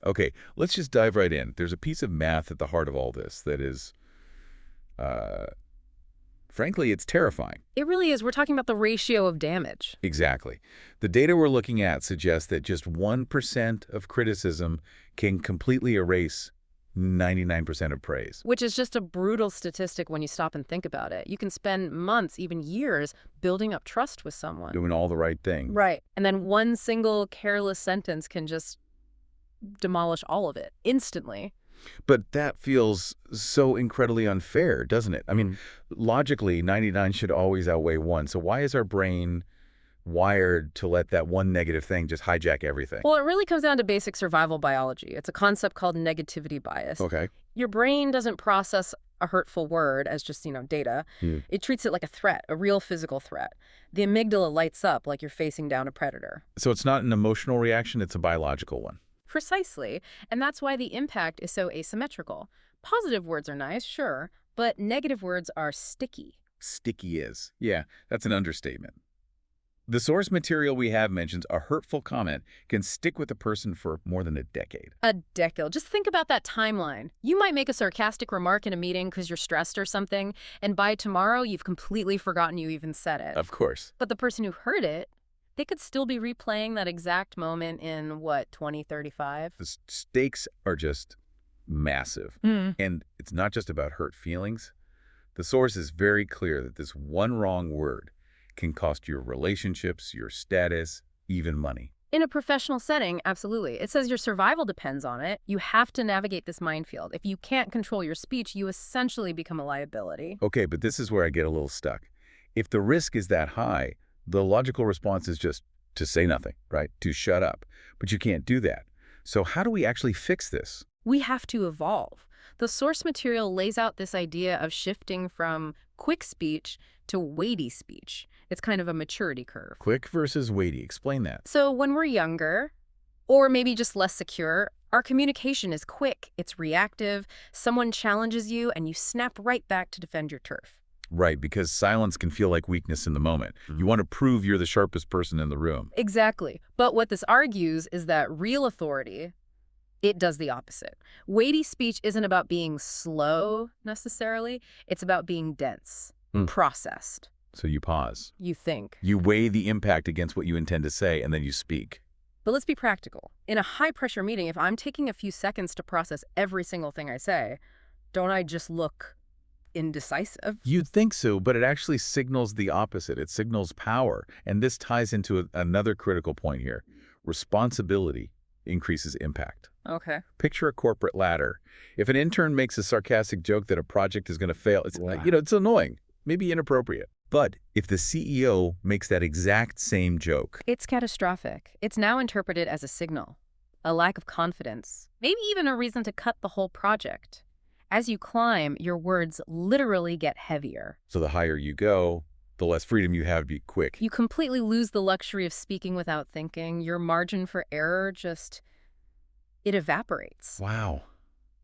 Okay, let's just dive right in. There's a piece of math at the heart of all this that is, uh, frankly, it's terrifying. It really is. We're talking about the ratio of damage, Exactly. The data we're looking at suggests that just 1% of criticism can completely erase 99% of praise. which is just a brutal statistic when you stop and think about it. You can spend months, even years, building up trust with someone. Doing all the right things. Right. And then one single careless sentence can just demolish all of it instantly. But that feels so incredibly unfair, doesn't it? I mean, logically, 99 should always outweigh 1. So why is our brain wired to let that one negative thing just hijack everything? Well, it really comes down to basic survival biology. It's a concept called negativity bias. Okay. Your brain doesn't process a hurtful word as just, data. It treats it like a threat, a real physical threat. The amygdala lights up like you're facing down a predator. So it's not an emotional reaction, it's a biological one. Precisely. And that's why the impact is so asymmetrical. Positive words are nice, sure, but negative words are sticky. Sticky is. Yeah, that's an understatement. The source material we have mentions a hurtful comment can stick with a person for more than a decade. A decade. Just think about that timeline. You might make a sarcastic remark in a meeting because you're stressed or something, and by tomorrow, you've completely forgotten you even said it. Of course. But the person who heard it, they could still be replaying that exact moment in, 2035? The stakes are just massive. And it's not just about hurt feelings. The source is very clear that this one wrong word can cost your relationships, your status, even money. In a professional setting, absolutely. It says your survival depends on it. You have to navigate this minefield. If you can't control your speech, you essentially become a liability. Okay, but this is where I get a little stuck. If the risk is that high, the logical response is just to say nothing, right? To shut up. But you can't do that. So how do we actually fix this? We have to evolve. The source material lays out this idea of shifting from quick speech to weighty speech. It's kind of a maturity curve. Quick versus weighty. Explain that. So when we're younger, or maybe just less secure, our communication is quick, it's reactive, someone challenges you, and you snap right back to defend your turf. Right, because silence can feel like weakness in the moment. You want to prove you're the sharpest person in the room. Exactly. But what this argues is that real authority, it does the opposite. Weighty speech isn't about being slow, necessarily. It's about being dense, processed. So you pause. You think. You weigh the impact against what you intend to say, and then you speak. But let's be practical. In a high-pressure meeting, if I'm taking a few seconds to process every single thing I say, don't I just look indecisive? You'd think so, but it actually signals the opposite. It signals power. And this ties into another critical point here. Responsibility increases impact. Okay. Picture a corporate ladder. If an intern makes a sarcastic joke that a project is going to fail, it's, it's annoying, maybe inappropriate. But if the CEO makes that exact same joke, It's catastrophic. It's now interpreted as a signal, a lack of confidence, maybe even a reason to cut the whole project. As you climb, your words literally get heavier. so the higher you go, the less freedom you have to be quick. You completely lose the luxury of speaking without thinking. Your margin for error just, it evaporates. Wow.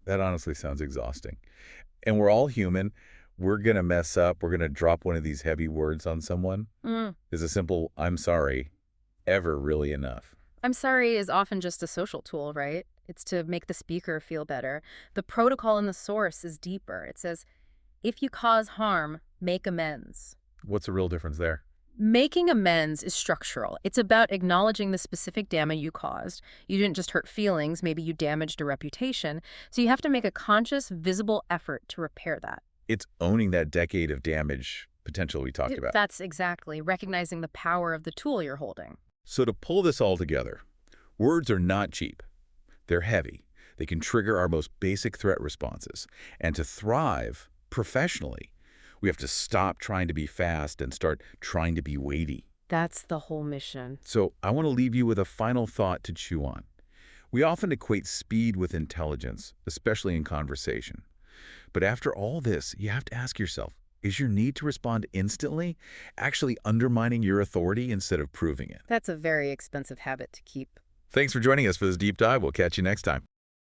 That honestly sounds exhausting. And we're all human. We're going to mess up. We're going to drop one of these heavy words on someone. Is a simple, I'm sorry, ever really enough? I'm sorry is often just a social tool, right? It's to make the speaker feel better. The protocol in the source is deeper. It says, if you cause harm, make amends. What's the real difference there? Making amends is structural. It's about acknowledging the specific damage you caused. You didn't just hurt feelings, maybe you damaged a reputation. So you have to make a conscious, visible effort to repair that. It's owning that decade of damage potential we talked about. That's exactly recognizing the power of the tool you're holding. So to pull this all together, words are not cheap. They're heavy. They can trigger our most basic threat responses. And to thrive professionally, we have to stop trying to be fast and start trying to be weighty. That's the whole mission. So I want to leave you with a final thought to chew on. We often equate speed with intelligence, especially in conversation. But after all this, you have to ask yourself, is your need to respond instantly actually undermining your authority instead of proving it? That's a very expensive habit to keep. Thanks for joining us for this deep dive. We'll catch you next time.